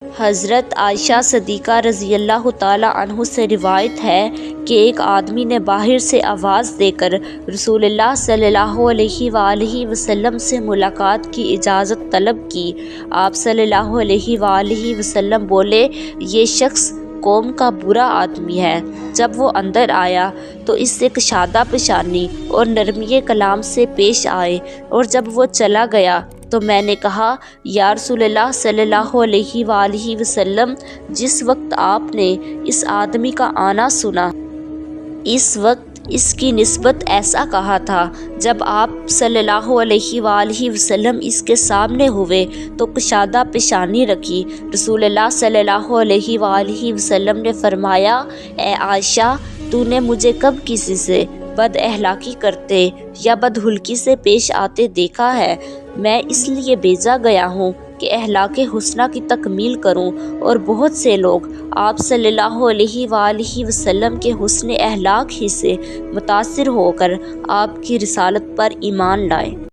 حضرت عائشہ صدیقہ رضی اللہ تعالیٰ عنہ سے روایت ہے کہ ایک آدمی نے باہر سے آواز دے کر رسول اللہ صلی اللہ علیہ وآلہ وسلم سے ملاقات کی اجازت طلب کی۔ آپ صلی اللہ علیہ وآلہ وسلم بولے، یہ شخص قوم کا برا آدمی ہے۔ جب وہ اندر آیا تو اس سے کشادہ پیشانی اور نرمی کلام سے پیش آئے، اور جب وہ چلا گیا تو میں نے کہا، یا رسول اللہ صلی اللہ علیہ وآلہ وسلم، جس وقت آپ نے اس آدمی کا آنا سنا، اس وقت اس کی نسبت ایسا کہا تھا۔ جب آپ صلی اللہ علیہ وآلہ وسلم اس کے سامنے ہوئے تو کشادہ پیشانی رکھی۔ رسول اللہ صلی اللہ علیہ وآلہ وسلم نے فرمایا، اے عائشہ، تو نے مجھے کب کسی سے بد اخلاقی کرتے یا بدخلقی سے پیش آتے دیکھا ہے؟ میں اس لیے بھیجا گیا ہوں کہ اخلاق حسنہ کی تکمیل کروں، اور بہت سے لوگ آپ صلی اللہ علیہ وآلہ وسلم کے حسن اخلاق ہی سے متاثر ہو کر آپ کی رسالت پر ایمان لائے۔